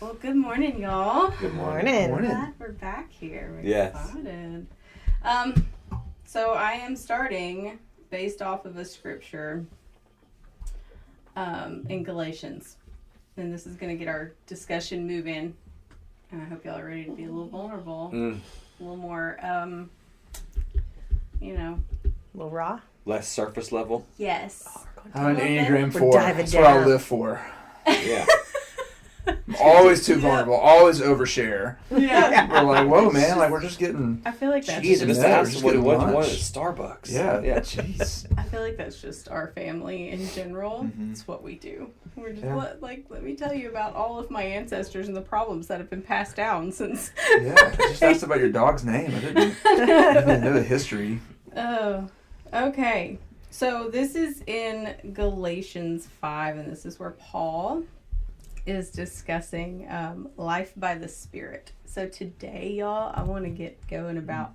Well, good morning, y'all. Good morning. Glad we're back here. We're Yes. excited. So I am starting based off of a scripture in Galatians. And this is going to get our discussion moving. And I hope y'all are ready to be a little vulnerable. A little more, A little raw. Less surface level. yes. I'm an Enneagram We're 4. diving That's what I down. live for. Yeah. I'm always too vulnerable. Always overshare. Yeah. We're like, whoa, man. Like, we're just getting... I feel like that's Jeez, I just Yeah, asked just what getting at lunch. Starbucks. Yeah. Yeah. Jeez. I feel like that's just our family in general. Mhm. It's what we do. We're just Yeah. let me tell you about all of my ancestors and the problems that have been passed down since. Yeah. I just asked about your dog's name. I didn't know the history. Oh, okay. So this is in Galatians 5, and this is where Paul is discussing life by the Spirit. So today, y'all, I want to get going about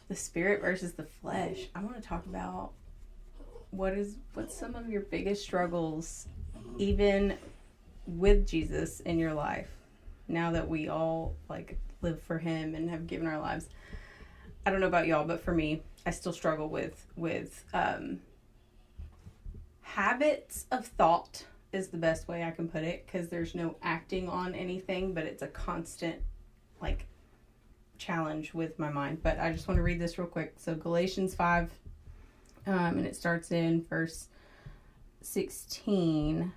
the Spirit versus the flesh. I want to talk about what's some of your biggest struggles, even with Jesus in your life, now that we all live for Him and have given our lives. I don't know about y'all, but for me, I still struggle with habits of thought is the best way I can put it, because there's no acting on anything, but it's a constant challenge with my mind. But I just want to read this real quick. So Galatians 5, and it starts in verse 16.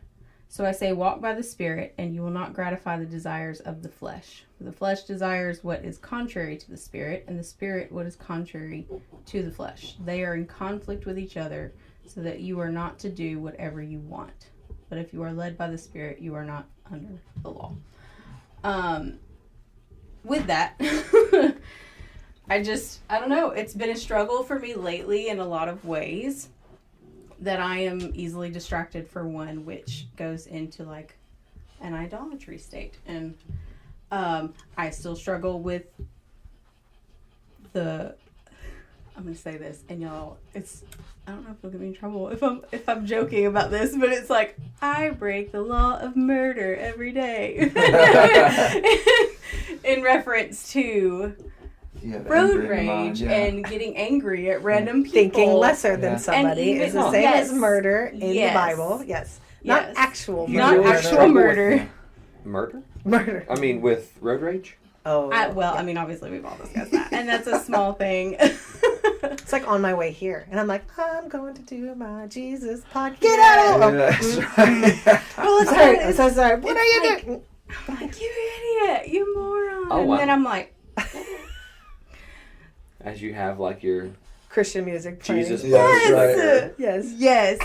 So I say, walk by the Spirit, and you will not gratify the desires of the flesh. For the flesh desires what is contrary to the Spirit, and the Spirit what is contrary to the flesh. They are in conflict with each other, so that you are not to do whatever you want. But if you are led by the Spirit, you are not under the law. With that, I don't know. It's been a struggle for me lately in a lot of ways, that I am easily distracted for one, which goes into an idolatry state. And I still struggle with I'm going to say this, and y'all, I don't know if it'll get me in trouble if I'm joking about this, but it's I break the law of murder every day. In reference to road rage and getting angry at random people. Thinking lesser than Yeah. somebody And is the even- same yes. as murder in Yes. the Bible. Yes. Not Yes. actual You murder. Not really actual struggle with murder. that. Murder? Murder. I mean, with road rage? Oh. I mean, obviously we've all discussed that, and that's a small thing. It's on my way here. And I'm like, I'm going to do my Jesus podcast. Get out of Yeah, that's right. Oh, sorry. I'm so sorry. What are you doing? I'm like, you idiot, you moron. Oh, and wow. then I'm like, As you have your Christian music playing. Jesus Yeah, buzz that's right right. here. Yes. yes.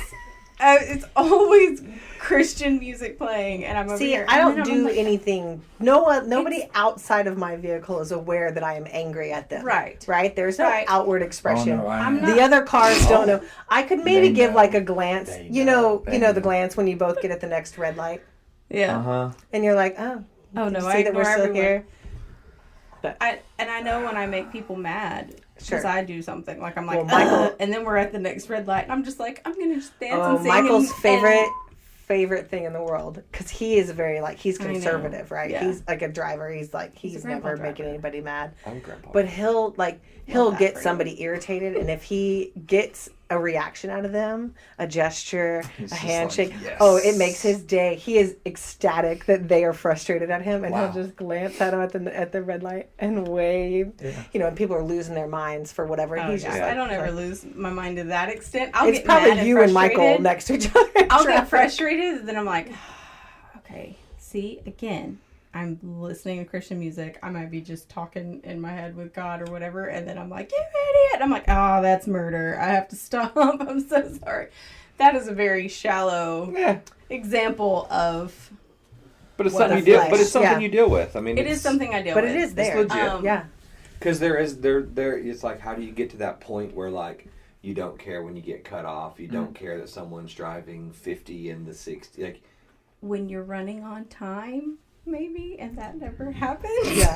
It's always Christian music playing, and I'm over See, here. I and don't then I'm do like, anything. Nobody outside of my vehicle is aware that I am angry at them. Right. Right? There's no Right. outward expression. Oh, no, I'm am. not- The other cars don't know. I could maybe They give know. a glance. They You know. know the glance when you both get at the next red light, Yeah. Uh-huh. and you're like, oh, Oh did no, you I see that we're ignore still everyone. here. I know when I make people mad because Sure. I do something I'm Well, like, Michael- and then we're at the next red light, and I'm just like, I'm gonna just dance Oh, and sing. Michael's and, favorite thing in the world, because he is very he's I know. conservative, right? Yeah. He's like a driver. He's He's a never grandpa making driver. anybody mad. I'm grandpa. But he'll that get for you. somebody irritated, and if he gets a reaction out of them, a gesture, He's a just handshake, like, yes. oh, it makes his day. He is ecstatic that they are frustrated at him, and Wow. he'll just glance at him at the red light and wave. Yeah. And people are losing their minds for whatever. Oh, He's yeah. just I don't ever lose my mind to that extent. I'll It's get probably mad you and Michael frustrated. next to each other. in I'll get traffic. frustrated, and then I'm like, okay, see, again, I'm listening to Christian music. I might be just talking in my head with God or whatever, and then I'm like, you idiot. I'm like, oh, that's murder. I have to stop. I'm so sorry. That is a very shallow Yeah. example of... But it's What something a you deal. flesh. But it's something Yeah. you deal with. I mean, It is something I deal But with. it is there. legit. Yeah. Because there. It's how do you get to that point where you don't care when you get cut off. You don't care that someone's driving 50 in the 60. When you're running on time, maybe, and that never happens. Yeah.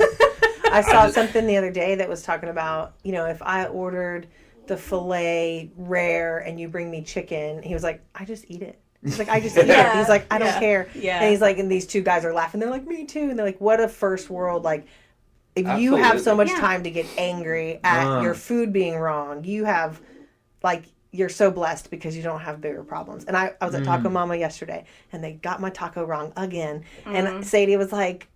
I saw something the other day that was talking about, if I ordered the filet rare and you bring me chicken, he was like, I just eat it. He's like, I just eat it. Yeah. He's like, I don't Yeah. care. Yeah. And he's like, and these two guys are laughing. They're like, me too. And they're like, what a first world, like, if you have so much Absolutely. time to get angry at your food being wrong, you have, like, you're so blessed because you don't have bigger problems. And I was at Taco Mama yesterday, and they got my taco wrong again. And Sadie was like,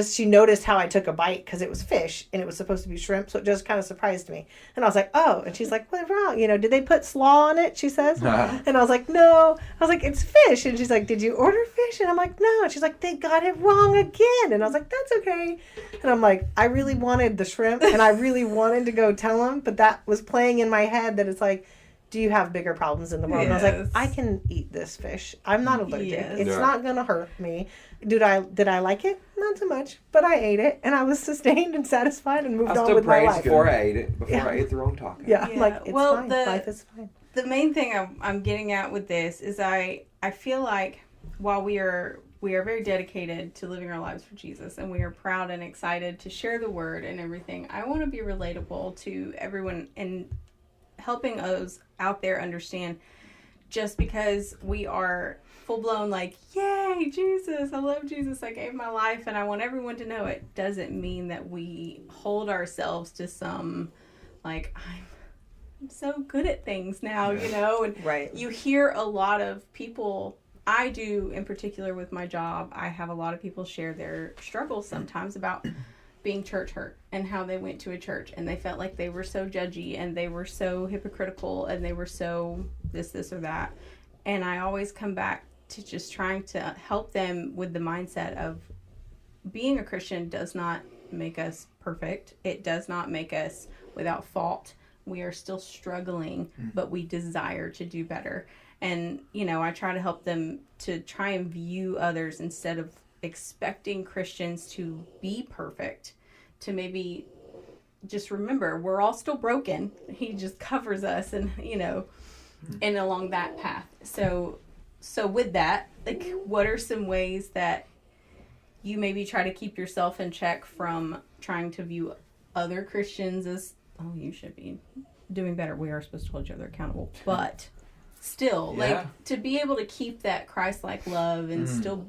she noticed how I took a bite because it was fish and it was supposed to be shrimp, so it just kind of surprised me. And I was like, oh. And she's like, what's wrong? You know, did they put slaw on it? She says. And I was like, no. I was like, it's fish. And she's like, did you order fish? And I'm like, no. And she's like, they got it wrong again. And I was like, that's okay. And I'm like, I really wanted the shrimp and I really wanted to go tell them, but that was playing in my head that it's like, do you have bigger problems in the world? Yes. And I was like, I can eat this fish. I'm not allergic. Yes. It's Yeah. not going to hurt me. Did I like it? Not so much, but I ate it and I was sustained and satisfied and moved I on still with my praised life. before I ate it. Before Yeah. I ate the wrong taco. Yeah, Yeah. like it's Well, fine. the- Life is fine. The main thing I'm getting at with this is I feel like while we are very dedicated to living our lives for Jesus and we are proud and excited to share the word and everything, I want to be relatable to everyone and helping those out there understand just because we are full-blown like, yay, Jesus, I love Jesus, I gave my life and I want everyone to know it, doesn't mean that we hold ourselves to some, like, I'm so good at things now, you know, and Right. you hear a lot of people, I do in particular with my job, I have a lot of people share their struggles sometimes about being church hurt and how they went to a church and they felt like they were so judgy and they were so hypocritical and they were so this or that. And I always come back to just trying to help them with the mindset of being a Christian does not make us perfect. It does not make us without fault. We are still struggling, but we desire to do better. And, you know, I try to help them to try and view others instead of expecting Christians to be perfect, to maybe just remember we're all still broken. He just covers us and, you know, and along that path. So with that, like, what are some ways that you maybe try to keep yourself in check from trying to view other Christians as, oh, you should be doing better. We are supposed to hold each other accountable, but still, like, to be able to keep that Christ-like love and still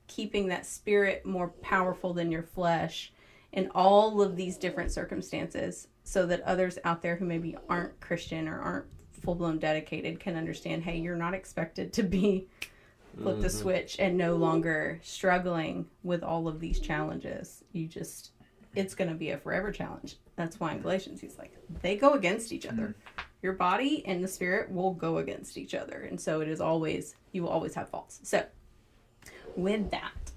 keeping that spirit more powerful than your flesh in all of these different circumstances, so that others out there who maybe aren't Christian or aren't full-blown dedicated can understand, hey, you're not expected to be flip the switch and no longer struggling with all of these challenges. It's going to be a forever challenge. That's why in Galatians he's like, they go against each other. Your body and the spirit will go against each other. And so it is always, you will always have faults. So with that,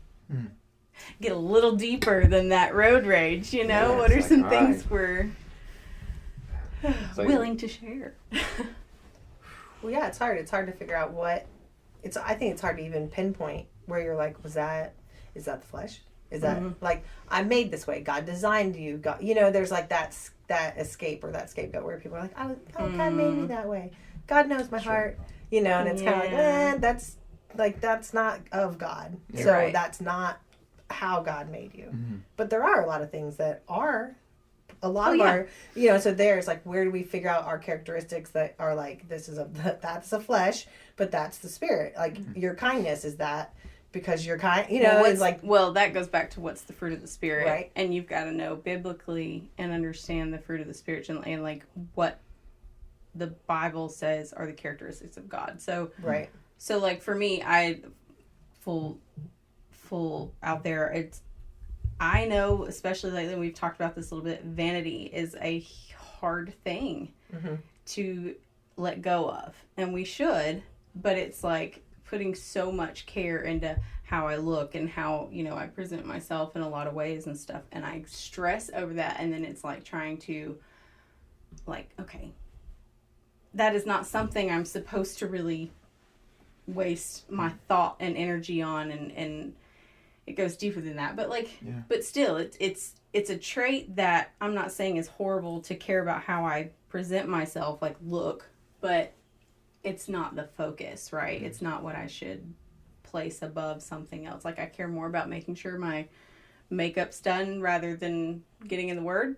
get a little deeper than that road rage, you know? Yeah, what are it's some like, things all we're like- willing to share? Well, yeah, it's hard. It's hard to figure out I think it's hard to even pinpoint where you're like, is that the flesh? Is that like, I'm made this way? God designed you. God, you know, there's like that escape or that scapegoat where people are like, oh, God made me that way. God knows my heart, you know, and it's kind of like, that's not of God. Yeah. So Right. that's not how God made you. But there are a lot of things that are a lot of our, you know, so there's like, where do we figure out our characteristics that are like, that's the flesh, but that's the spirit. Like your kindness is that because you're kind, you know, it's like, well, that goes back to what's the fruit of the spirit, Right. And you've got to know biblically and understand the fruit of the spirit and like what the Bible says are the characteristics of God. So right. So like for me, I full out there. I know, especially lately, we've talked about this a little bit. Vanity is a hard thing to let go of, and we should. But it's like putting so much care into how I look and how, you know, I present myself in a lot of ways and stuff, and I stress over that. And then it's like trying to, like, okay, that is not something I'm supposed to really waste my thought and energy on, and it goes deeper than that. But like, but still, it's a trait that I'm not saying is horrible to care about how I present myself, like look, but it's not the focus, right? It's not what I should place above something else. Like I care more about making sure my makeup's done rather than getting in the Word,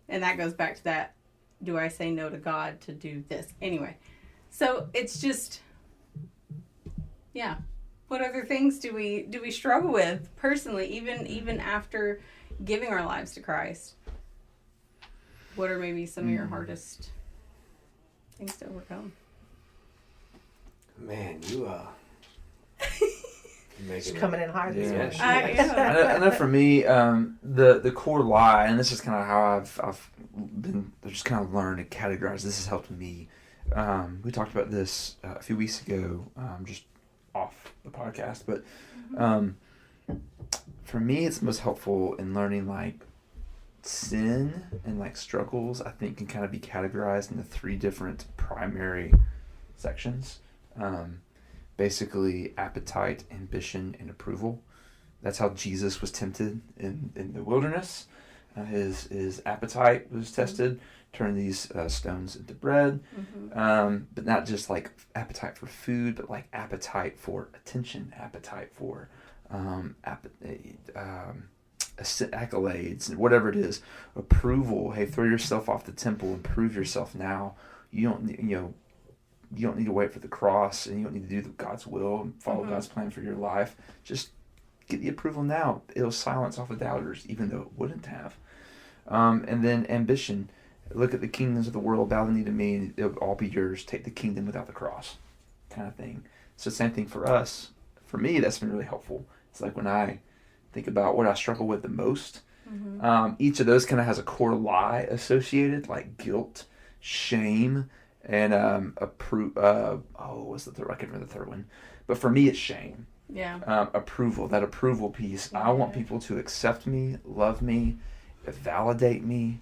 and that goes back to that. Do I say no to God to do this anyway? So it's just Yeah. What other things do we struggle with personally, even after giving our lives to Christ? What are maybe some of your hardest things to overcome? Man, you She's coming in hard this morning. I know for me, the core lie, and this is kind of how I've been just kind of learned to categorize. This has helped me. We talked about this a few weeks ago, just off the podcast, but for me, it's most helpful in learning like sin and like struggles. I think can kind of be categorized into 3 different primary sections. Basically, appetite, ambition, and approval. That's how Jesus was tempted in the wilderness. His appetite was tested, turn these stones into bread. But not just like appetite for food, but like appetite for attention, appetite for accolades, whatever it is. Approval. Hey, throw yourself off the temple and prove yourself now. You don't need to wait for the cross, and you don't need to do God's will and follow God's plan for your life. Just get the approval now. It'll silence all the doubters, even though it wouldn't have. And then ambition. Look at the kingdoms of the world, bow the knee to me, and it'll all be yours. Take the kingdom without the cross, kind of thing. So same thing for us. For me, that's been really helpful. It's like when I think about what I struggle with the most, each of those kind of has a core lie associated, like guilt, shame, and what's the third? I can't remember the third one. But for me, it's shame. Yeah. Approval. That approval piece. I want people to accept me, love me, validate me,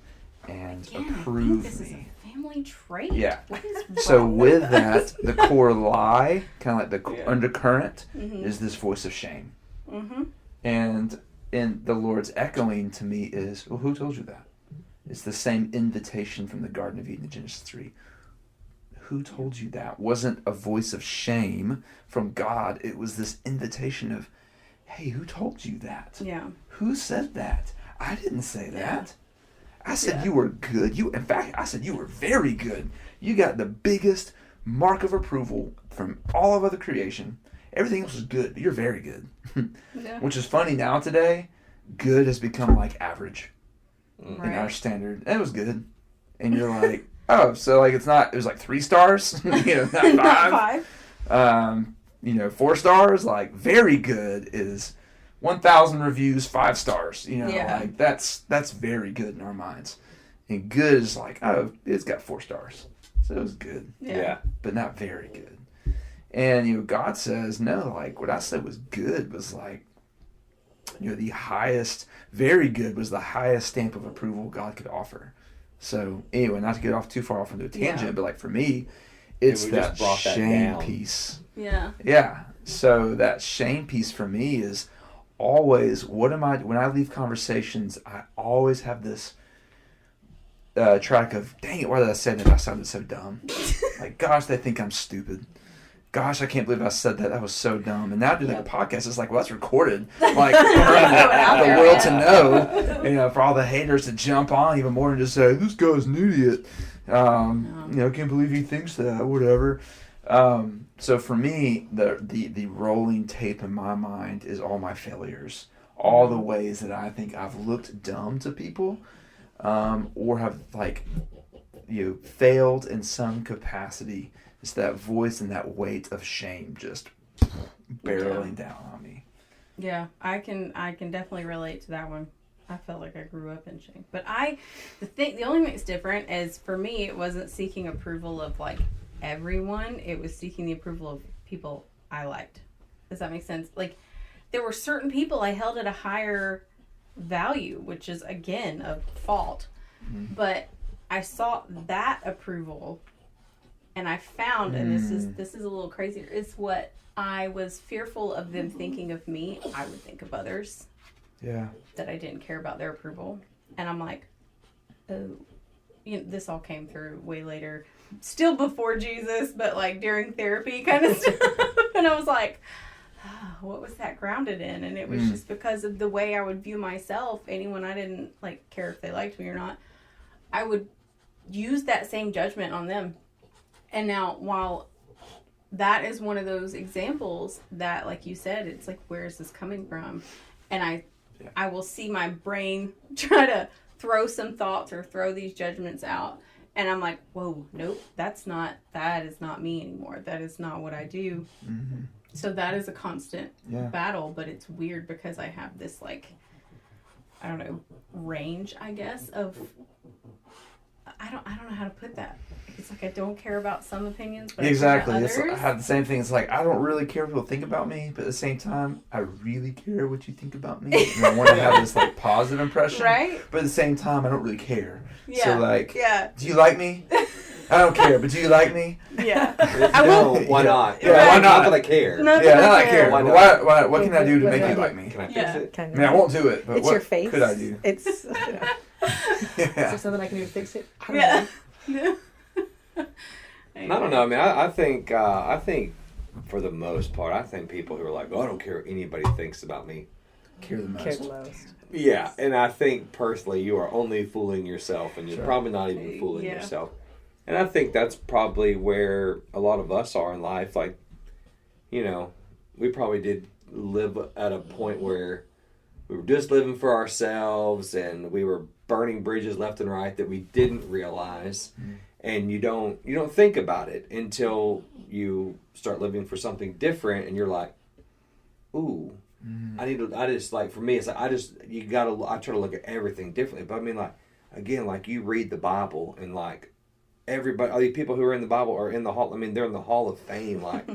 and approve this me. Is a family trait. Yeah. What is So wrong with us? that, the core lie, kind of like the undercurrent, is this voice of shame. And the Lord's echoing to me is, well, who told you that? It's the same invitation from the Garden of Eden in Genesis 3. Who told you that? Wasn't a voice of shame from God. It was this invitation of, hey, who told you that? Yeah. Who said that? I didn't say that. I said Yeah. you were good. In fact, I said you were very good. You got the biggest mark of approval from all of other creation. Everything else was good, but you're very good. Yeah. Which is funny now today. Good has become like average in our Right. standard. It was good. And you're like, oh, so like it was like 3 stars, not 5. Not 5. 4 stars, like very good is 1,000 reviews, 5 stars. Like that's very good in our minds. And good is like, oh, it's got 4 stars. So it was good. Yeah. But not very good. And God says, no, like what I said was good was like, the highest, very good was the highest stamp of approval God could offer. So anyway, not to get off too far off into a tangent, but like for me, it's that shame piece. Yeah. Yeah. So that shame piece for me is always, when I leave conversations, I always have this track of, dang it, why did I say that? I sounded so dumb. Like, gosh, they think I'm stupid. Gosh, I can't believe I said that. That was so dumb. And now doing a podcast, it's like, well, that's recorded. Like, for the world to know, for all the haters to jump on even more and just say, this guy's an idiot. Can't believe he thinks that, whatever. So for me, the rolling tape in my mind is all my failures. All the ways that I think I've looked dumb to people, or have failed in some capacity. It's that voice and that weight of shame just barreling down on me. Yeah, I can definitely relate to that one. I felt like I grew up in shame. But the only thing that's different is for me, it wasn't seeking approval of like everyone. It was seeking the approval of people I liked. Does that make sense? Like there were certain people I held at a higher value, which is again a fault. Mm-hmm. But I sought that approval. And I found, and this is a little crazier, is what I was fearful of them thinking of me, I would think of others. Yeah. That I didn't care about their approval. And I'm like, oh, this all came through way later. Still before Jesus, but like during therapy kind of stuff. And I was like, oh, what was that grounded in? And it was just because of the way I would view myself. Anyone I didn't like care if they liked me or not, I would use that same judgment on them. And now, while that is one of those examples that, like you said, it's like, where is this coming from? And I will see my brain try to throw some thoughts or throw these judgments out. And I'm like, whoa, nope, that is not me anymore. That is not what I do. Mm-hmm. So that is a constant battle, but it's weird because I have this, like, I don't know, range, I guess, of, I don't know how to put that. It's like I don't care about some opinions, but exactly. I care about others. I have the same thing. It's like, I don't really care what people think about me, but at the same time, I really care what you think about me. And I want to have this, like, positive impression. Right? But at the same time, I don't really care. Yeah. So, like, do you like me? I don't care, but do you like me? Yeah. I will. Why not? Yeah, why not? Not that I care. Not Yeah, that not I I care. Why But not? what can I do to What make can I you do? like me? Can I fix Yeah. it? Kind I mean, I won't do it, but It's what your face. could I do? It's. Is Yeah. there something I can do to fix it? I don't Yeah. know. I don't know. I mean, I think for the most part, I think people who are like, oh, I don't care what anybody thinks about me. Care the most. Care the most. Yeah, and I think personally, you are only fooling yourself, and you're Sure. probably not even fooling Yeah. yourself. And I think that's probably where a lot of us are in life. Like, you know, we probably did live at a point where we were just living for ourselves, and we were burning bridges left and right that we didn't realize. Mm. And you don't think about it until you start living for something different, and you're like, ooh. I just like, for me, it's like, I try to look at everything differently. But I mean, like, again, like, you read the Bible, and like, everybody, all these people who are in the Bible are in the hall. I mean, they're in the Hall of Fame. Like,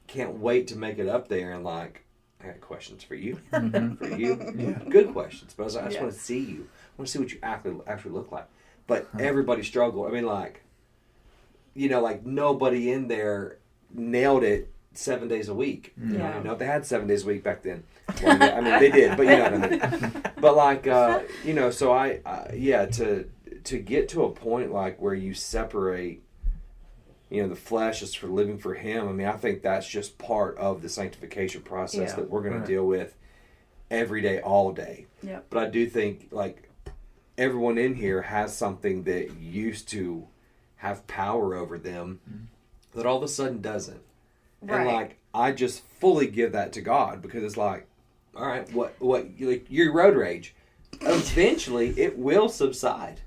can't wait to make it up there. And like, I got questions for you, for you, good questions. But I was like, I just want to see you. I want to see what you actually look like. But everybody struggled. I mean, like, you know, like, nobody in there nailed it 7 days a week. You know, I don't know if they had 7 days a week back then. Well, I mean, they did, but you know what I mean. But like, you know, so to get to a point like where you separate, you know, the flesh is for living for Him. I mean, I think that's just part of the sanctification process that we're going to deal with every day, all day. Yeah. But I do think, like, everyone in here has something that used to have power over them that all of a sudden doesn't. Right. And like, I just fully give that to God, because it's like, all right, what like, your road rage, eventually it will subside.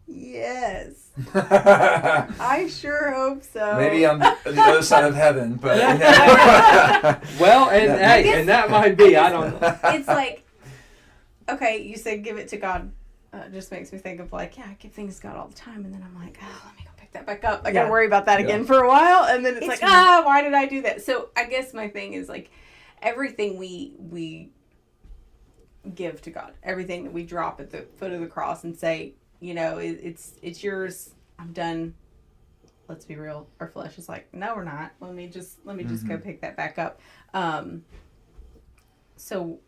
Yes. I sure hope so. Maybe on the other side of heaven, but Well, and hey, and that might be, I don't know. It's like, okay, you said give it to God. It just makes me think of, like, I give things to God all the time, and then I'm like, oh, let me go pick that back up. I gotta worry about that again for a while, and then it's like, why did I do that? So I guess my thing is, like, everything we give to God, everything that we drop at the foot of the cross and say, you know, it's yours. I'm done. Let's be real. Our flesh is like, no, we're not. Let me just go pick that back up. So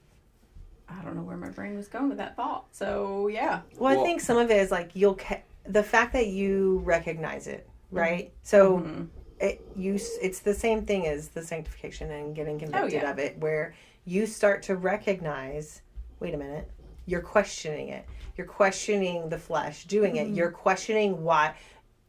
I don't know where my brain was going with that thought. So yeah. Well, I think some of it is like the fact that you recognize it, right? So it's the same thing as the sanctification and getting convicted of it, where you start to recognize, wait a minute, you're questioning it. You're questioning the flesh doing it. You're questioning why.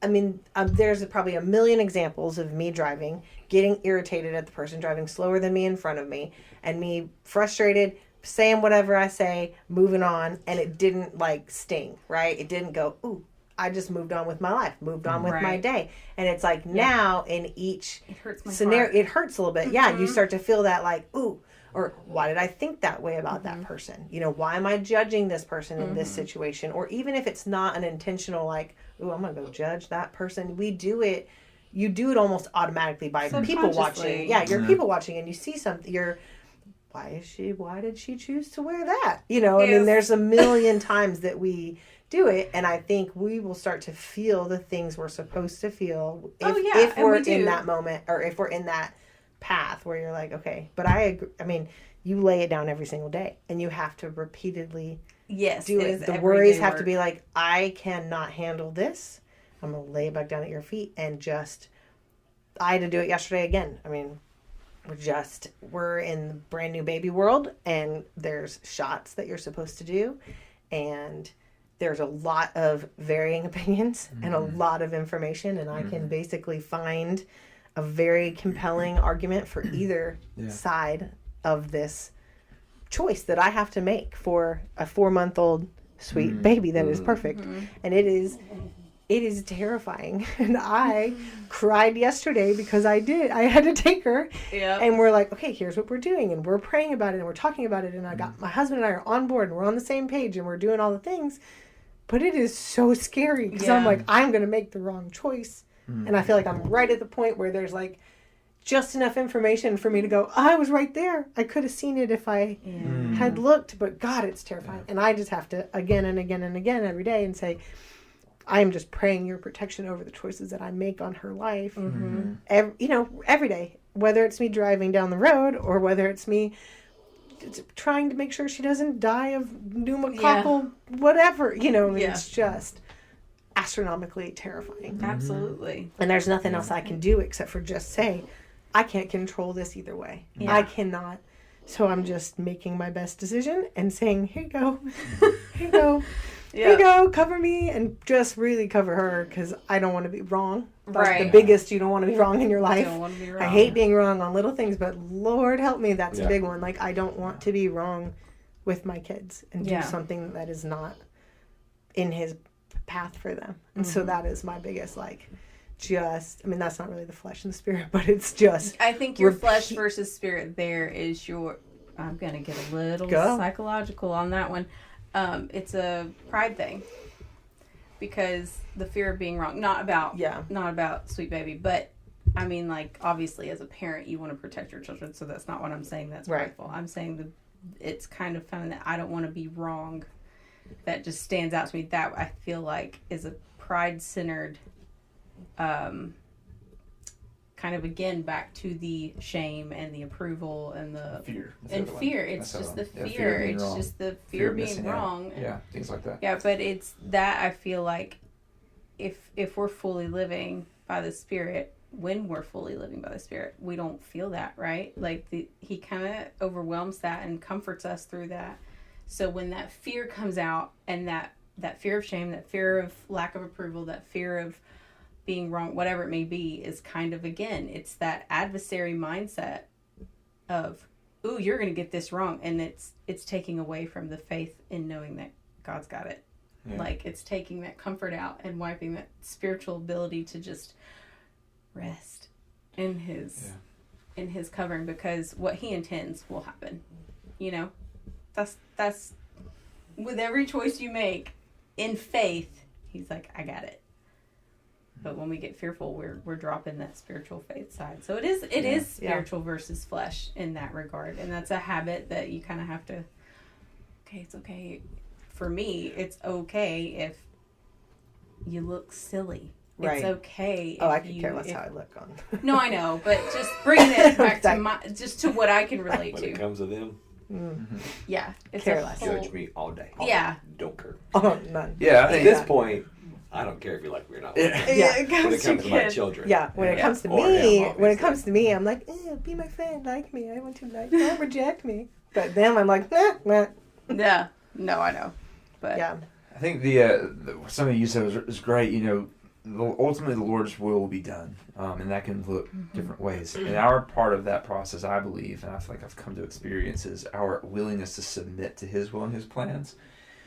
I mean, there's probably a million examples of me driving, getting irritated at the person driving slower than me in front of me, and me frustrated, saying whatever I say, moving on, and it didn't, like, sting, right? It didn't go, ooh, I just moved on with my life, moved on with my day. And it's like, now in each scenario, it hurts a little bit. Yeah, you start to feel that, like, ooh, or why did I think that way about that person? You know, why am I judging this person in this situation? Or even if it's not an intentional, like, ooh, I'm going to go judge that person. We do it. You do it almost automatically by people watching. Yeah, you're people watching, and you see something. Why did she choose to wear that? You know, I mean, there's a million times that we do it, and I think we will start to feel the things we're supposed to feel if we're in that moment, or if we're in that path where you're like, okay, but I agree. I mean, you lay it down every single day, and you have to repeatedly do it. The worries have to be like, I cannot handle this. I'm going to lay it back down at your feet, and I had to do it yesterday again. I mean, we're in the brand new baby world, and there's shots that you're supposed to do, and there's a lot of varying opinions and a lot of information, and I can basically find a very compelling argument for either side of this choice that I have to make for a 4-month-old sweet baby that is perfect. And it is terrifying. And I cried yesterday because I had to take her. Yep. And we're like, okay, here's what we're doing. And we're praying about it and we're talking about it. And I got my husband and I are on board and we're on the same page and we're doing all the things. But it is so scary because I'm like, I'm going to make the wrong choice. And I feel like I'm right at the point where there's like just enough information for me to go, I was right there. I could have seen it if I had looked. But God, it's terrifying. And I just have to again and again and again every day and say, I am just praying your protection over the choices that I make on her life. Every day, whether it's me driving down the road or whether it's me trying to make sure she doesn't die of pneumococcal whatever, it's just astronomically terrifying. Absolutely. And there's nothing else I can do except for just say, I can't control this either way. I cannot. So I'm just making my best decision and saying, here you go. Here you go. Here you go, cover me, and just really cover her because I don't want to be wrong. That's the biggest, you don't want to be wrong in your life. Don't want to be wrong. I hate being wrong on little things, but Lord help me, that's a big one. Like, I don't want to be wrong with my kids and do something that is not in his path for them. And so that is my biggest, that's not really the flesh and the spirit, but it's just... I think your flesh versus spirit there is I'm going to get a little psychological on that one. It's a pride thing because the fear of being wrong, not about sweet baby, but I mean, obviously as a parent, you want to protect your children. So that's not what I'm saying. That's prideful. I'm saying it's kind of fun that I don't want to be wrong. That just stands out to me. That I feel like is a pride centered, kind of again back to the shame and the approval and the fear. Fear. It's just the fear. It's just the fear of being wrong. Yeah, things like that. Yeah, but it's that I feel like if we're fully living by the Spirit, when we're fully living by the Spirit, we don't feel that, right? He kind of overwhelms that and comforts us through that. So when that fear comes out and that fear of shame, that fear of lack of approval, that fear of being wrong, whatever it may be, is kind of, again, it's that adversary mindset of, ooh, you're going to get this wrong. And it's taking away from the faith in knowing that God's got it. Yeah. It's taking that comfort out and wiping that spiritual ability to just rest in his covering, because what he intends will happen. That's with every choice you make in faith, he's like, I got it. But when we get fearful, we're dropping that spiritual faith side. So it is spiritual versus flesh in that regard. And that's a habit that you kind of have to, okay, it's okay. For me, it's okay if you look silly. Right. It's okay. I could care less how I look on. No, I know. But just bringing it back to what I can relate to. When it comes to them. Mm-hmm. Yeah. It's care less. Judge me all day. Don't care. Oh, none. Yeah. At this point, I don't care if you like me or not. When it comes to my children. Yeah, when it comes to me, I'm like, be my friend, like me. I want to like, don't reject me. But them, I'm like, nah. Yeah, no, I know, but yeah. I think something you said was great. Ultimately the Lord's will be done, and that can look different ways. And our part of that process, I believe, and I feel like I've come to experience, is our willingness to submit to His will and His plans.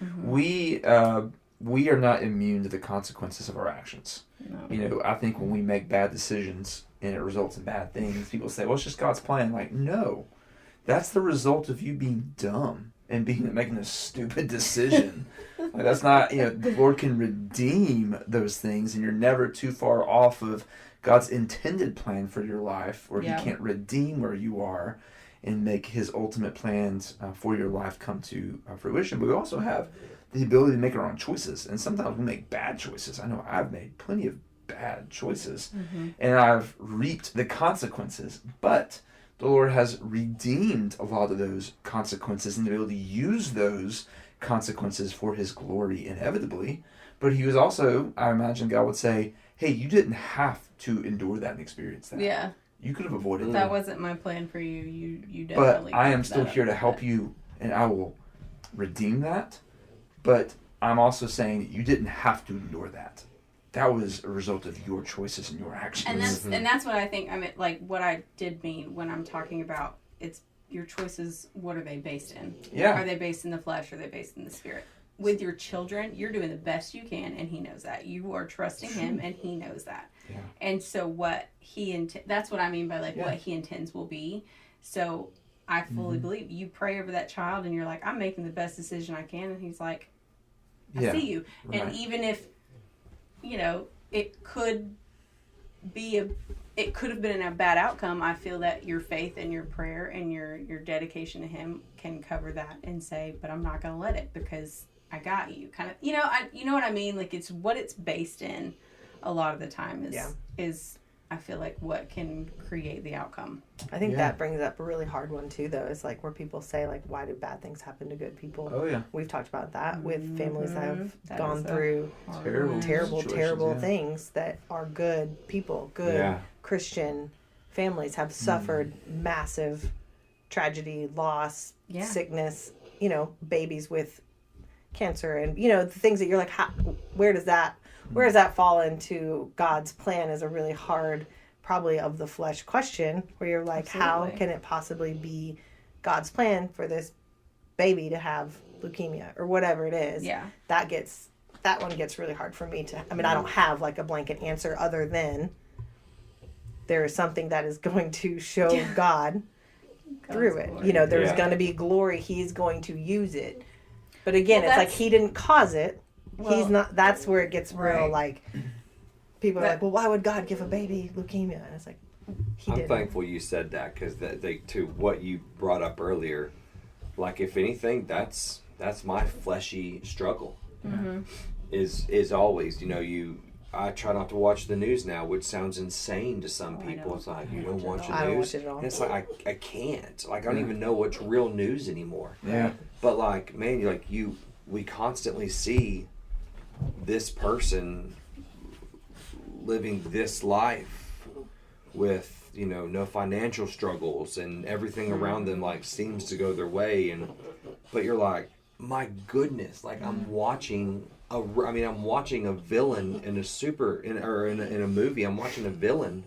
Mm-hmm. We are not immune to the consequences of our actions. No. I think when we make bad decisions and it results in bad things, people say, well, it's just God's plan. No, that's the result of you being dumb and making a stupid decision. That's not, the Lord can redeem those things, and you're never too far off of God's intended plan for your life, or He can't redeem where you are and make His ultimate plans for your life come to fruition. But we also have the ability to make our own choices, and sometimes we make bad choices. I know I've made plenty of bad choices, and I've reaped the consequences, but the Lord has redeemed a lot of those consequences and the ability to use those consequences for His glory inevitably. But He was also, I imagine God would say, hey, you didn't have to endure that and experience that. Yeah. You could have avoided that. That wasn't my plan for you. You definitely. But I am still here to help you, and I will redeem that. But I'm also saying that you didn't have to endure that. that was a result of your choices and your actions. And that's what I think. I mean, like what I did mean when I'm talking about it's your choices. What are they based in? Yeah. Are they based in the flesh? Or are they based in the spirit? With your children, you're doing the best you can, and he knows that. You are trusting him, and he knows that. Yeah. And so what he that's what I mean by like what he intends will be. So I fully believe you pray over that child, and you're like, I'm making the best decision I can, and he's like, I see you. Right. And even if it could have been a bad outcome, I feel that your faith and your prayer and your dedication to him can cover that and say, but I'm not going to let it because I got you. Kind of, you know what I mean? Like it's what it's based in a lot of the time is I feel like what can create the outcome. I think that brings up a really hard one too, though. It's like where people say, like, why do bad things happen to good people? Oh yeah, We've talked about that with families that have That gone is a through terrible situations, things that are good people, good Christian families have suffered massive tragedy, loss, sickness. Babies with cancer, and the things that you're like, where does that fall into God's plan is a really hard, probably of the flesh question where you're like, how can it possibly be God's plan for this baby to have leukemia or whatever it is? Yeah. That one gets really hard for me to, I mean, I don't have like a blanket answer other than there is something that is going to show God through it. Glory. There's going to be glory. He's going to use it. But again, it's like he didn't cause it. He's not. That's where it gets real. Like people are like, "Well, why would God give a baby leukemia?" And it's like, I'm thankful you said that because to what you brought up earlier, like if anything, that's my fleshy struggle. Is always I try not to watch the news now, which sounds insane to some people. It's like, you don't watch the news? I don't watch it at all. And it's like, I can't. Like, I don't even know what's real news anymore. Yeah. But, like, man, we constantly see this person living this life with, no financial struggles and everything around them, like, seems to go their way. But you're like, my goodness, like, I'm watching a villain in a movie. I'm watching a villain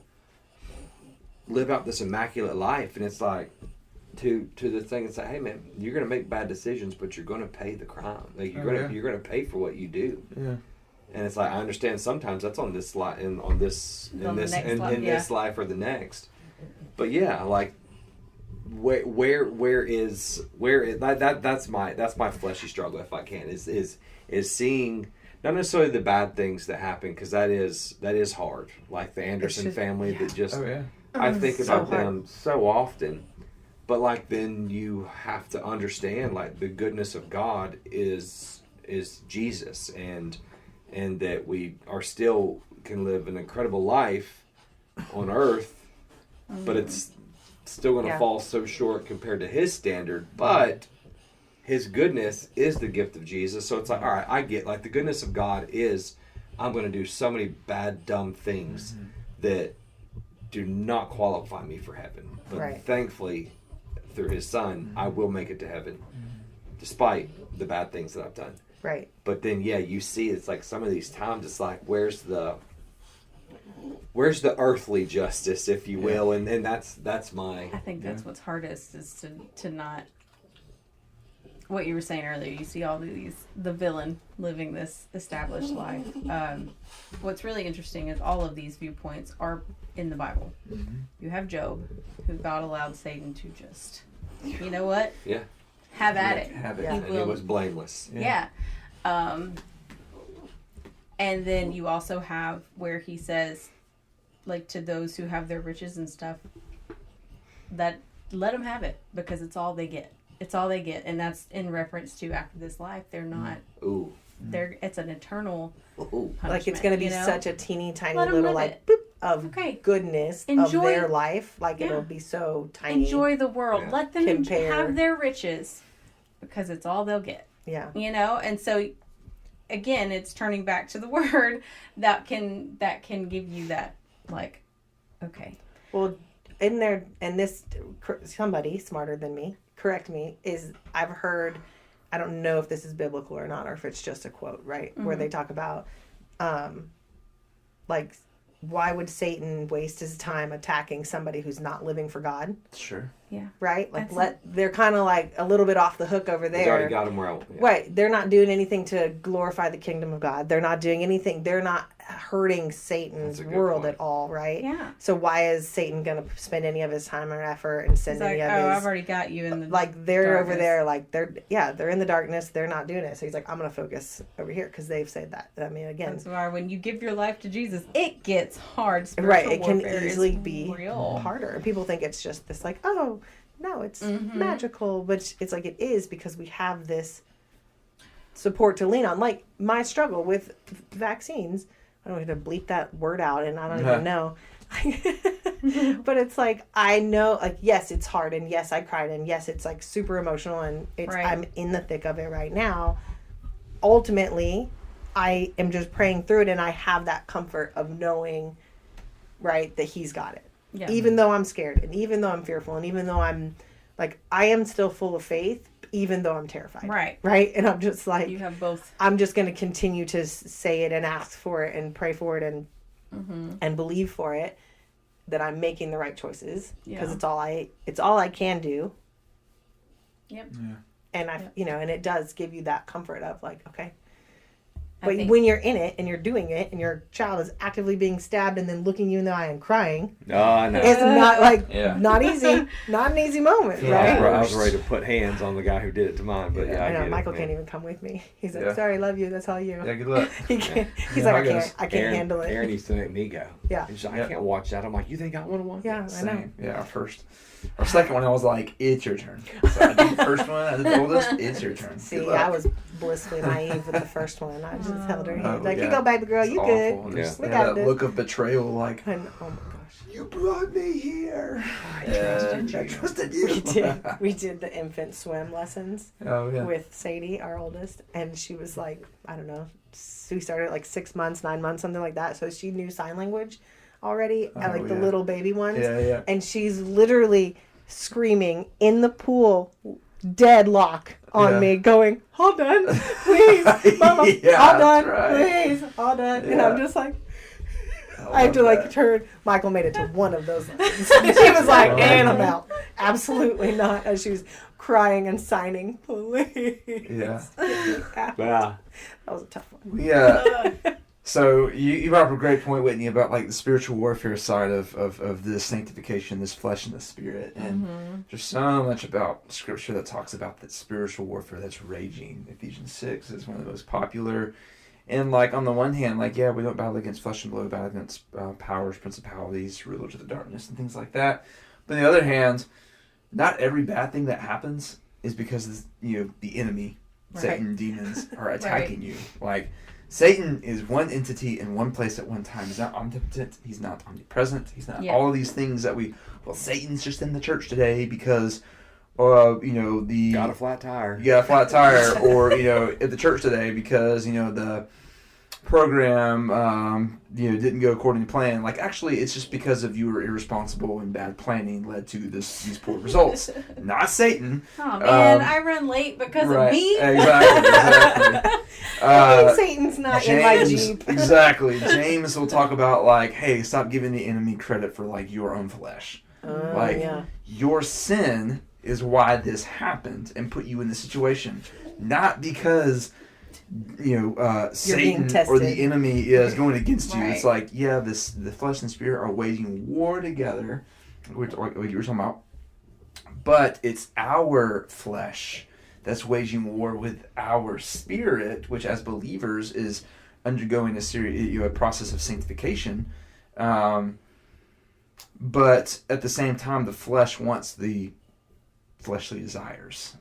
live out this immaculate life, and it's like to the thing. It's like, hey man, you're gonna make bad decisions, but you're gonna pay the crime. Like you're gonna pay for what you do. Yeah. And it's like I understand sometimes that's on this life, in this life or the next. But yeah, like where is that's my fleshy struggle, if I can, is seeing not necessarily the bad things that happen, because that is hard, like the Anderson family that just I think about them so often, but like then you have to understand like the goodness of God is Jesus, and that we are still can live an incredible life on earth, but it's still going to fall so short compared to his standard. But his goodness is the gift of Jesus. So it's like, all right, I get, like, the goodness of God is, I'm going to do so many bad, dumb things that do not qualify me for heaven. But thankfully, through his son, I will make it to heaven, despite the bad things that I've done. Right. But then, you see, it's like some of these times, it's like, where's the earthly justice, if you will, and that's my. I think that's what's hardest is to not. What you were saying earlier, you see all the villain living this established life. What's really interesting is all of these viewpoints are in the Bible. You have Job, who God allowed Satan to just, you know what? Yeah. Have at it. Have it. And it was blameless. Yeah. And then you also have where he says, like, to those who have their riches and stuff, that let them have it because it's all they get. It's all they get. And that's in reference to after this life. They're not. Ooh. It's an eternal punishment. Like it's going to be such a teeny tiny Let 'em little live boop of goodness of their life. Like it'll be so tiny. Enjoy the world. Yeah. Let them have their riches because it's all they'll get. Yeah. And so again, it's turning back to the word that can give you that, like, okay. Well, in there, and this, somebody smarter than me, correct me, is I've heard, I don't know if this is biblical or not, or if it's just a quote, right? Where they talk about like, why would Satan waste his time attacking somebody who's not living for God? Sure. Yeah. Right? Like, they're kind of like a little bit off the hook over there. He's already got him where Right. They're not doing anything to glorify the kingdom of God. They're not doing anything. They're not hurting Satan's world point. at all, right? Yeah. So why is Satan going to spend any of his time or effort and send He's any like, of his... I've already got you in the like, they're darkness. over there, like, they're in the darkness. They're not doing it. So he's like, I'm going to focus over here because they've said that. I mean, again... That's why when you give your life to Jesus, it gets hard. Right. It can warfare easily is be real. harder. And people think it's just this, like, oh, no, it's magical. But it's like, it is because we have this support to lean on. Like, my struggle with vaccines... I don't have to bleep that word out, and I don't even know. But it's like, I know, like, yes, it's hard, and yes, I cried, and yes, it's like super emotional, and I'm in the thick of it right now. Ultimately, I am just praying through it, and I have that comfort of knowing, right, that he's got it. Yeah. Even though I'm scared, and even though I'm fearful, and even though I'm, like, I am still full of faith, even though I'm terrified. Right. Right? And I'm just like... You have both. I'm just going to continue to say it and ask for it and pray for it and believe for it that I'm making the right choices because it's all I can do. Yep. Yeah. And and it does give you that comfort of like, okay. But when you're in it and you're doing it and your child is actively being stabbed and then looking you in the eye and crying, Oh, I know. it's not like, Yeah. not easy, not an easy moment, I right? was ready to put hands on the guy who did it to mine, but I know, get Michael it, can't man. even come with me. He's like, Yeah. sorry, love you, that's all you. Yeah, good luck. He can't, he's Yeah, like, I I can't handle it. Aaron used to make me go. Yeah. He's like, I can't watch that. I'm like, you think I want to watch Yeah, it? I know. Same. Yeah, our second one, I was like, it's your turn. So I did the first one, I did the oldest, it's your turn. See, Good luck. I was blissfully naive with the first one. I just held her hand. Oh, Like, yeah. you go, baby girl, It's you awful. good. And just We had got that this. look of betrayal, like, And, oh my gosh. you brought me here. I trusted you. We did the infant swim lessons Oh, yeah. with Sadie, our oldest, and she was like, I don't know, we started at like 6 months, 9 months, something like that. So she knew sign language already, and like the yeah. little baby ones. Yeah, yeah. And she's literally screaming in the pool, deadlock on Yeah. me, going, all done, please, mama, Yeah, all done, that's right. please, all done. And Yeah. I'm just like, I I have to love like that. turn. Michael made it to one of those lessons. She was like, Oh. and I'm out. Absolutely not. As she was crying and signing, please. Yeah. That was a tough one. We, so you brought up a great point, Whitney, about like the spiritual warfare side of this sanctification, this flesh and the spirit. And there's so much about scripture that talks about that spiritual warfare that's raging. Ephesians 6 is one of the most popular. And like on the one hand, like, yeah, we don't battle against flesh and blood, we battle against powers, principalities, rulers of the darkness, and things like that. But on the other hand, not every bad thing that happens is because the enemy, Satan, demons are attacking you. Like, Satan is one entity in one place at one time. He's not omnipotent. He's not omnipresent. He's not all of these things that Satan's just in the church today because, got a flat tire. You got a flat tire, or at the church today because the program didn't go according to plan. Like, actually, it's just because of you were irresponsible and bad planning led to these poor results. Not Satan. Oh man, I run late because of me. Exactly. Satan's not in my James, Jeep. Exactly. James will talk about like, hey, stop giving the enemy credit for like your own flesh. Your sin is why this happened and put you in this situation, not because Satan or the enemy is going against you. It's like, the flesh and spirit are waging war together, which like you were talking about, but it's our flesh that's waging war with our spirit, which as believers is undergoing a process of sanctification. But at the same time, the flesh wants the fleshly desires,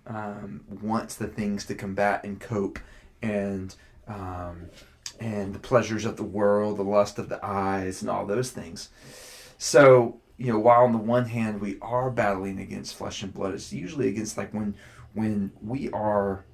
wants the things to combat and cope, and the pleasures of the world, the lust of the eyes, and all those things. So, while on the one hand we are battling against flesh and blood, it's usually against like when we are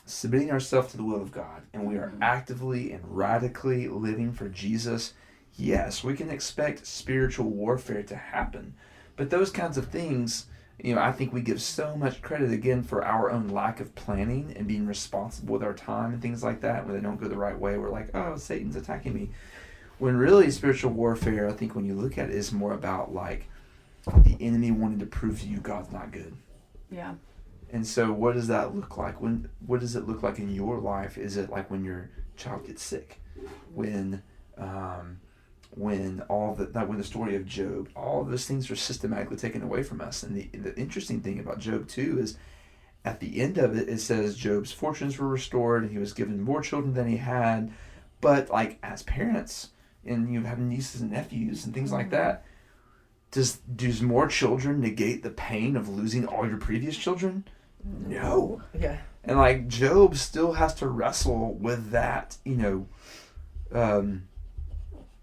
submitting ourselves to the will of God and we are actively and radically living for Jesus. Yes, we can expect spiritual warfare to happen, but those kinds of things, I think we give so much credit again for our own lack of planning and being responsible with our time and things like that. When they don't go the right way, we're like, oh, Satan's attacking me. When really spiritual warfare, I think when you look at it, is more about like the enemy wanting to prove to you God's not good. Yeah. And so what does that look like? What does it look like in your life? Is it like when your child gets sick? When all the when the story of Job, all of those things are systematically taken away from us. And the interesting thing about Job too is at the end of it, it says Job's fortunes were restored and he was given more children than he had. But like as parents, and you have nieces and nephews and things like that, does more children negate the pain of losing all your previous children? No. Yeah. And like Job still has to wrestle with that,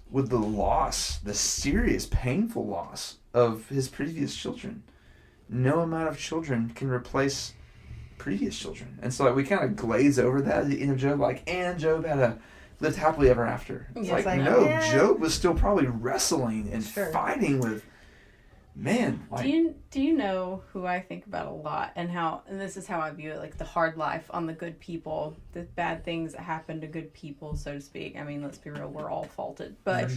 with the loss, the serious, painful loss of his previous children. No amount of children can replace previous children. And so like we kind of glaze over that at the end of Job, and Job lived happily ever after. It's Job was still probably wrestling and fighting with, man. Like, do you know who I think about a lot, and this is how I view it, like the hard life on the good people, the bad things that happen to good people, so to speak. I mean, let's be real, we're all faulted. But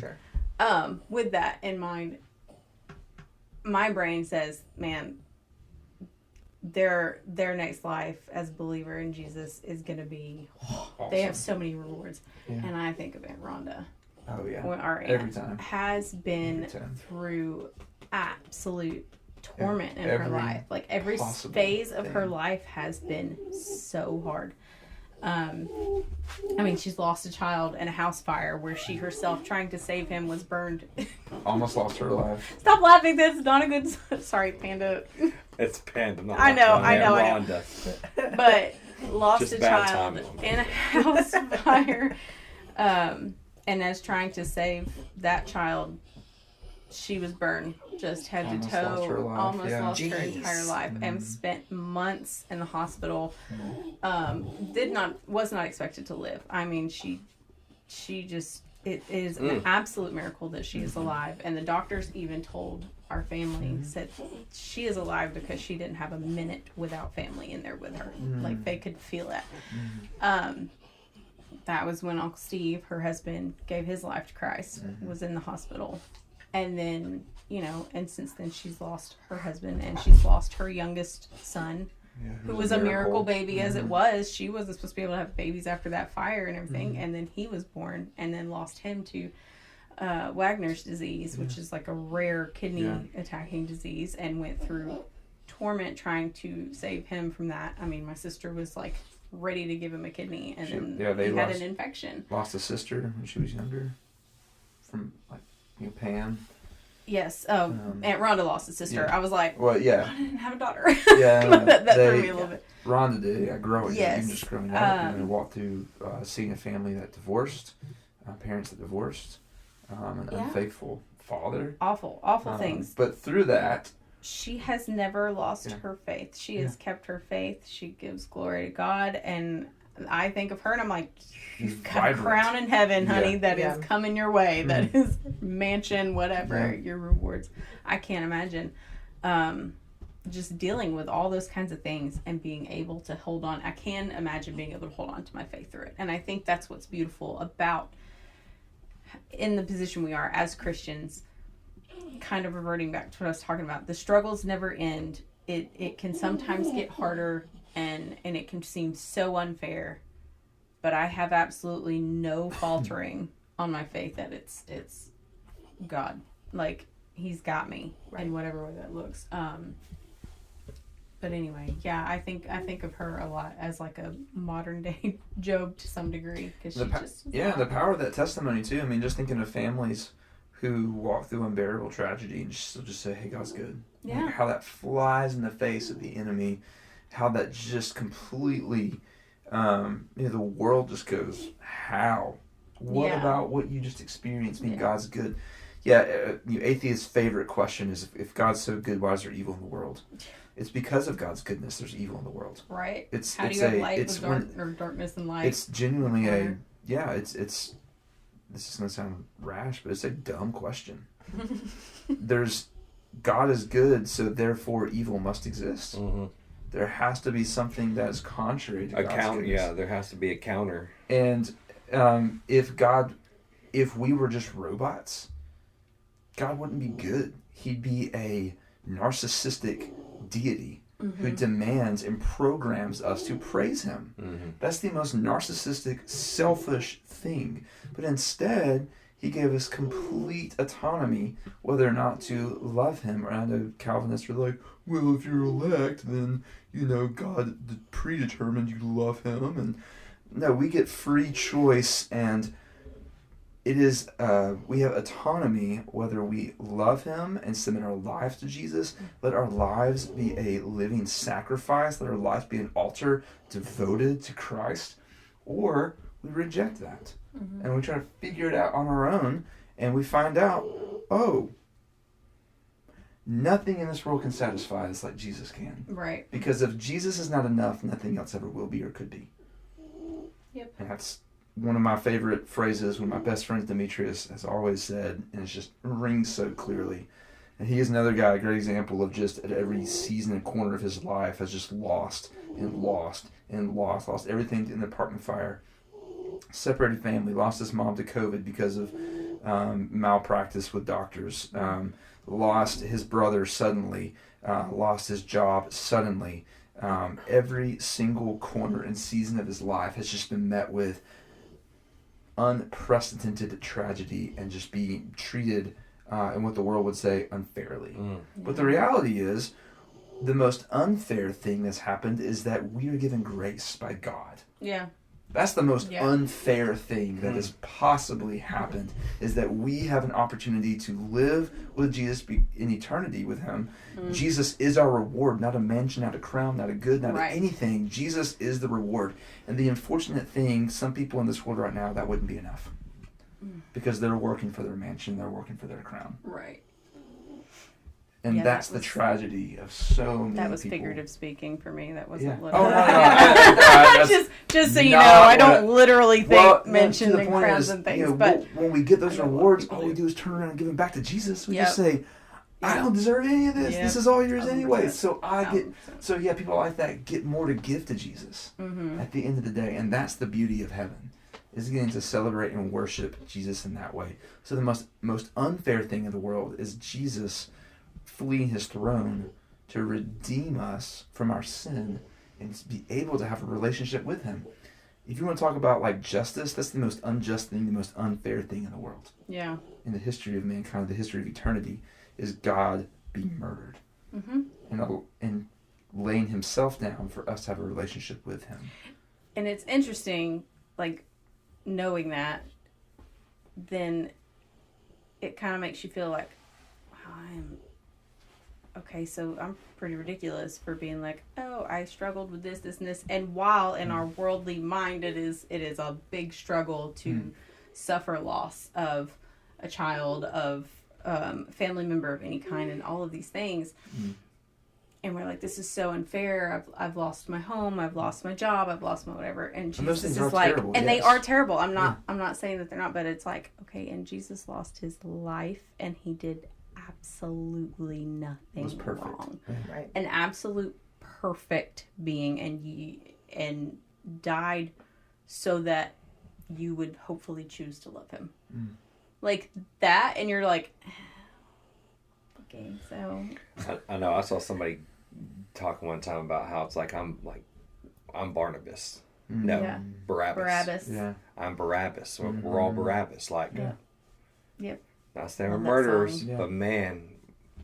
with that in mind, my brain says, man, their next life as a believer in Jesus is going to be, awesome. They have so many rewards. Yeah. And I think of Aunt Rhonda. Oh, yeah. Our aunt every time. has been through absolute torment in her life. Like every phase of her life has been so hard. I mean, she's lost a child in a house fire where she herself, trying to save him, was burned. Almost lost her life. Stop laughing. That's not a good. Sorry, Panda. It's Panda. Not I know. Rhonda. But lost a child in a house fire, and as trying to save that child, she was burned. Just had to tow. Almost lost her entire life, and spent months in the hospital. Was not expected to live. I mean, she just, it is an absolute miracle that she is alive. And the doctors even told our family, said she is alive because she didn't have a minute without family in there with her. Like they could feel it. That was when Uncle Steve, her husband, gave his life to Christ, was in the hospital. And then, and since then she's lost her husband, and she's lost her youngest son, who was a miracle baby as it was. She wasn't supposed to be able to have babies after that fire and everything. And then he was born, and then lost him to Wagner's disease, which is like a rare kidney attacking disease, and went through torment trying to save him from that. I mean, my sister was like ready to give him a kidney, and then he had an infection. Lost a sister when she was younger from Pam. Yes. Aunt Rhonda lost a sister. Yeah. I was like, well, yeah. Rhonda didn't have a daughter. Yeah. that threw me a little bit. Rhonda did. Growing yes. Even just growing up. And walked through seeing a family that divorced, parents that divorced, an unfaithful father. Awful things. But through that, she has never lost her faith. She has kept her faith. She gives glory to God. And I think of her and I'm like, you've got a crown in heaven, honey, that is coming your way. That is mansion, whatever, your rewards. I can't imagine just dealing with all those kinds of things and being able to hold on. I can imagine being able to hold on to my faith through it. And I think that's what's beautiful about in the position we are as Christians, kind of reverting back to what I was talking about. The struggles never end. It can sometimes get harder, and it can seem so unfair, but I have absolutely no faltering on my faith that it's God. Like, he's got me in whatever way that looks. But anyway, I think of her a lot as like a modern day Job to some degree, because the power of that testimony too. I mean, just thinking of families who walk through unbearable tragedy and still just say, "Hey, God's good." Yeah. Like how that flies in the face of the enemy, how that just completely, the world just goes, "How? What about what you just experienced? Mean God's good?" Yeah, atheists' favorite question is, if God's so good, why is there evil in the world? It's because of God's goodness there's evil in the world. Right. How do you have light with darkness and light? It's genuinely it's this is going to sound rash, but it's a dumb question. God is good, so therefore evil must exist. Mm-hmm. There has to be something that's contrary to God's goodness. Yeah, there has to be a counter. And if God if we were just robots, God wouldn't be good. He'd be a narcissistic deity who demands and programs us to praise him. That's the most narcissistic, selfish thing. But instead, he gave us complete autonomy whether or not to love him. Or I know Calvinists are like, well, if you're elect, then, God predetermined you to love him. And no, we get free choice, and it is, we have autonomy whether we love him and submit our lives to Jesus. Let our lives be a living sacrifice. Let our lives be an altar devoted to Christ. Or we reject that. And we try to figure it out on our own. And we find out, nothing in this world can satisfy us like Jesus can. Right. Because if Jesus is not enough, nothing else ever will be or could be. Yep. And that's one of my favorite phrases. One of my best friends, Demetrius, has always said, and it just rings so clearly. And he is another guy, a great example of just at every season and corner of his life has just lost everything in the apartment fire. Separated family, lost his mom to COVID because of malpractice with doctors, lost his brother suddenly, lost his job suddenly. Every single corner and season of his life has just been met with unprecedented tragedy and just being treated, in what the world would say, unfairly. But the reality is, the most unfair thing that's happened is that we are given grace by God. Yeah. That's the most unfair thing that has possibly happened, is that we have an opportunity to live with Jesus in eternity with him. Jesus is our reward, not a mansion, not a crown, not a good, not anything. Jesus is the reward. And the unfortunate thing, some people in this world right now, that wouldn't be enough. Because they're working for their mansion, they're working for their crown. Right. And that's the tragedy of so many people. That was figurative speaking for me. That wasn't literal. Oh, no. Just so you know, I don't literally mention the crowns and things. But when we get those rewards, all we do is turn around and give them back to Jesus. We just say, I don't deserve any of this. This is all yours anyway. So people like that get more to give to Jesus at the end of the day. And that's the beauty of heaven, is getting to celebrate and worship Jesus in that way. So the most unfair thing in the world is Jesus fleeing his throne to redeem us from our sin and to be able to have a relationship with him. If you want to talk about like justice, that's the most unjust thing, the most unfair thing in the world. Yeah. In the history of mankind, the history of eternity, is God being murdered and laying himself down for us to have a relationship with him. And it's interesting, like, knowing that, then it kind of makes you feel like, wow, so I'm pretty ridiculous for being like, oh, I struggled with this, and this. And while in our worldly mind, it is a big struggle to suffer loss of a child, of family member of any kind, and all of these things. And we're like, this is so unfair. I've lost my home. I've lost my job. I've lost my whatever. And Jesus is like, terrible, and they are terrible. I'm not saying that they're not, but it's like, okay, and Jesus lost his life, and he did absolutely nothing wrong. Right. An absolute perfect being, and died so that you would hopefully choose to love him. Like that, and you're like, okay, so I know I saw somebody talking one time about how it's like I'm Barnabas. No, Barabbas. Yeah. I'm Barabbas. We're all Barabbas. Like, Yep. Not saying we're murderers, but man,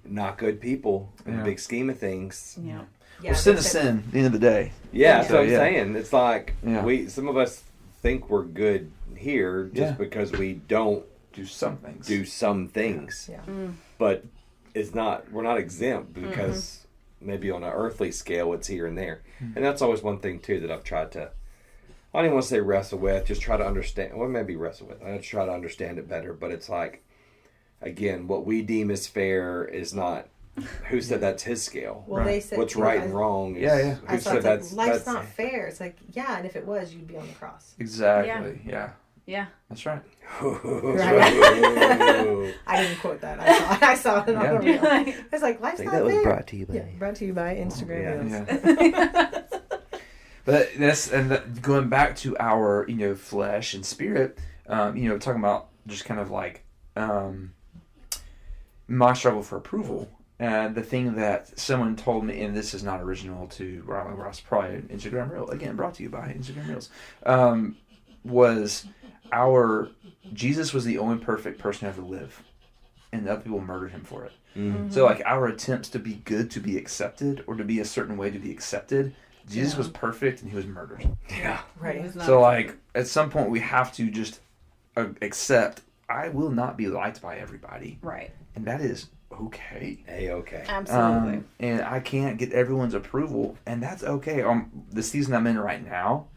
not good people in the big scheme of things. Yeah. Well, sin is sin at the end of the day. Yeah, that's what I'm saying. It's like some of us think we're good here just because we don't do some things. Yeah. But it's not. We're not exempt because maybe on an earthly scale it's here and there, and that's always one thing too that I've tried to. I don't even want to say wrestle with. Just try to understand. Well, maybe wrestle with. I try to understand it better, but it's like, again, what we deem as fair is not. Who said that's his scale? Well, they said what's right and wrong. Is, Who said that's life's not fair? It's like, yeah, and if it was, you'd be on the cross. Exactly. Yeah. That's right. Right. I didn't quote that. I saw it on the reel. I was like, life's not fair. That was brought to you by. Yeah, brought to you by Instagram. Yeah. But going back to our flesh and spirit, talking about just kind of like my struggle for approval. And the thing that someone told me, and this is not original to Ross, probably an Instagram Reel, again, brought to you by Instagram Reels, was Jesus was the only perfect person who ever lived, and other people murdered him for it. Mm-hmm. So like our attempts to be good to be accepted, or to be a certain way to be accepted, Jesus was perfect and he was murdered. Yeah. Right. So like at some point we have to just accept, I will not be liked by everybody. Right. And that is okay. A-okay. Absolutely. And I can't get everyone's approval, and that's okay. The season I'm in right now,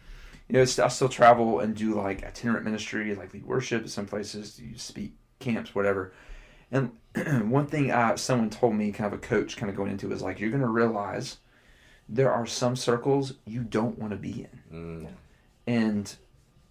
I still travel and do like itinerant ministry, like lead worship at some places, you speak camps, whatever. And one thing someone told me, kind of a coach kind of going into it, is like, you're going to realize there are some circles you don't want to be in. And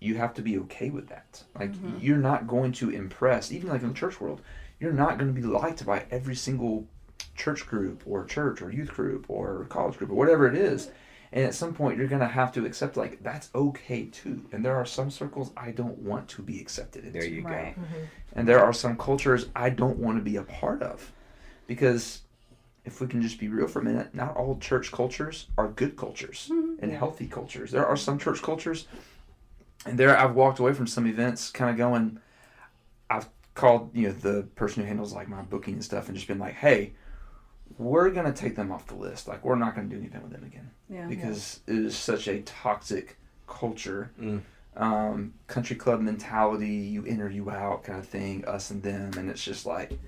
you have to be okay with that. Like, you're not going to impress, even like in the church world, you're not going to be liked by every single church group or youth group or college group or whatever it is. And at some point, you're going to have to accept, like, that's okay too. And there are some circles I don't want to be accepted into. There you go. Right. And there are some cultures I don't want to be a part of. Because if we can just be real for a minute, not all church cultures are good cultures and healthy cultures. There are some church cultures, and I've walked away from some events kind of going, I've called the person who handles like my booking and stuff and just been like, hey, we're going to take them off the list. Like, we're not going to do anything with them again. Because it is such a toxic culture. Country club mentality, you in or you out kind of thing, us and them. And it's just like,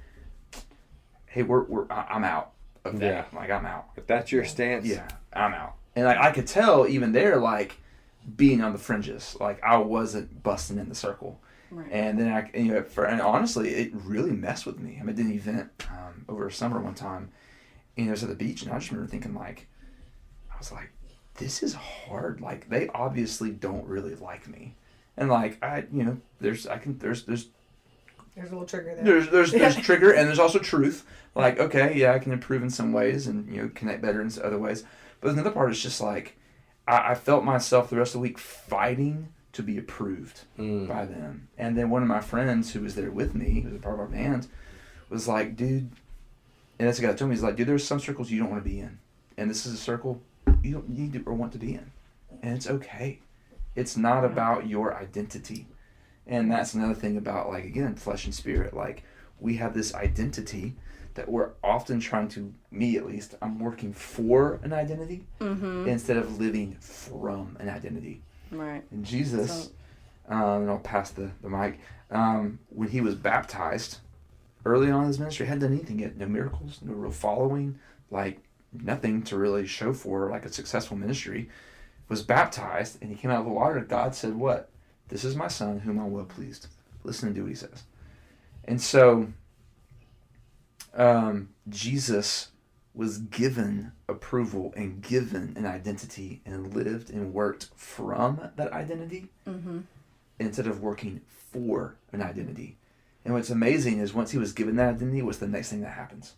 hey, I'm out of that. Yeah. Like, I'm out. If that's your stance. Yeah, I'm out. And I could tell even there, like, being on the fringes, like, I wasn't busting in the circle. Right. And then and honestly, it really messed with me. I did an event over summer one time, and it was at the beach, and I just remember thinking, like, I was like, this is hard. Like, they obviously don't really like me, and like there's a little trigger there. There's trigger, and there's also truth. Like, okay, yeah, I can improve in some ways, and connect better in other ways. But another part is just like, I felt myself the rest of the week fighting to be approved by them. And then one of my friends who was there with me, who was a part of our band, was like, dude, and that's the guy that told me, he's like, dude, there's some circles you don't want to be in. And this is a circle you don't need to or want to be in. And it's okay. It's not about your identity. And that's another thing about, like, again, flesh and spirit. Like, we have this identity that we're often trying to, me at least, I'm working for an identity instead of living from an identity. Right. And Jesus, and I'll pass the mic, when he was baptized, early on in his ministry, hadn't done anything yet. No miracles, no real following, like nothing to really show for like a successful ministry. Was baptized, and he came out of the water, and God said, what? This is my son whom I'm well pleased. Listen and do what he says. And so, Jesus was given approval and given an identity and lived and worked from that identity instead of working for an identity. And what's amazing is once he was given that identity, what's the next thing that happens?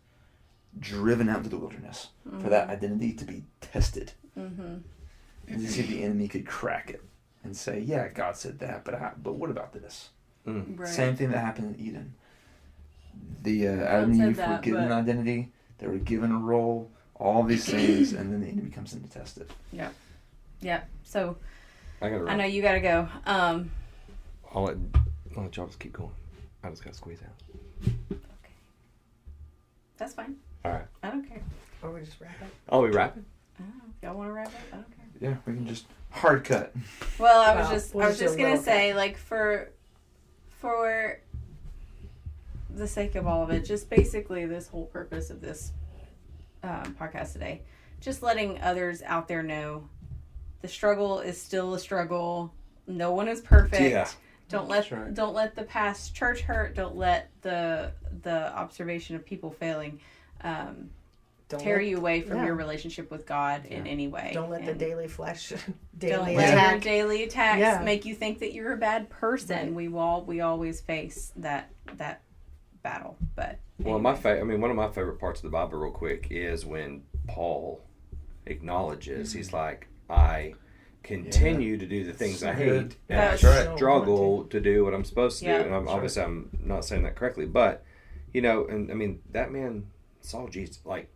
Driven out into the wilderness for that identity to be tested. And to see if the enemy could crack it and say, yeah, God said that, but what about this? Right. Same thing that happened in Eden. The Adam and Eve were given an identity, they were given a role, all these things, and then the enemy comes in to test it. Yeah. So I know you gotta go. I'll let y'all just keep going. I just gotta squeeze out. Okay. That's fine. All right. I don't care. Or we just wrap up. Are we wrapping? I don't know. If y'all want to wrap up, I don't care. Yeah, we can just hard cut. Well, I was We'll just do a gonna little say, like, for the sake of all of it, just basically this whole purpose of this podcast today, just letting others out there know the struggle is still a struggle. No one is perfect. Yeah. Don't let the past church hurt. Don't let the observation of people failing tear you away from your relationship with God in any way. Don't let the daily flesh, don't daily let attack. your daily attacks make you think that you're a bad person. Right. We always face that battle. But well, one of my favorite parts of the Bible, real quick, is when Paul acknowledges he's like, I continue to do the things So I good. hate Yeah, and that's right. struggle to do what I'm supposed to Yeah. do. And obviously I'm not saying that correctly, but and I mean that man saw Jesus, like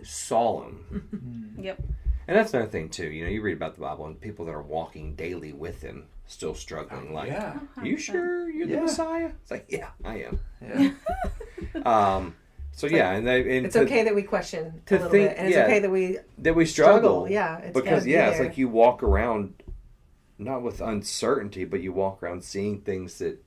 saw him. Yep. And that's another thing too. You read about the Bible and people that are walking daily with him still struggling. Like, Yeah. you sure you're the Yeah. Messiah? It's like, yeah, I am. Yeah. So yeah, and It's okay that we question to a little think- bit, and it's yeah. okay that we we struggle. Yeah, it's because gotta be it's there. like you walk around not with uncertainty, but you walk around seeing things that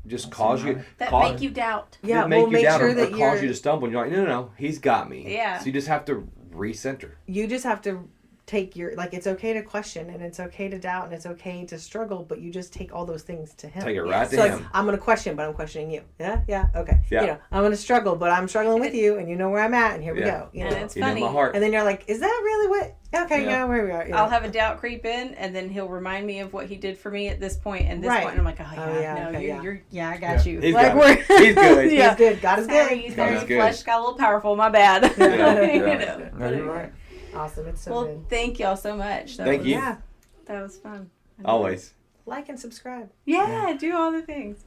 just cause you That cause, make you doubt. Yeah, make we'll you make doubt sure or that cause you're. you to stumble. And you're like, no, he's got me. Yeah. So you just have to recenter. You just have to take your it's okay to question, and it's okay to doubt, and it's okay to struggle, but you just take all those things to him. Take it right to So him. I'm going to question, but I'm questioning you. Yeah, okay. Yeah. I'm going to struggle, but I'm struggling with you, and you know where I'm at, and here we Yeah. go. And it's You know funny. my heart. And then you're like, is that really what? Okay, Yeah. where we are. I'll have a doubt creep in, and then he'll remind me of what he did for me at this point and this Right. point, and I'm like, oh yeah, yeah, no, okay, you're I got you. He's Like, got it. He's good. Yeah. He's good. God is Sorry, good. God is sorry, good. flesh got a little powerful. My bad. Yeah. You Yeah. know. No, you're right. Awesome. It's so Well, good. thank y'all so much. Thank you. Yeah. That was fun. Always. Like and subscribe. Yeah, do all the things.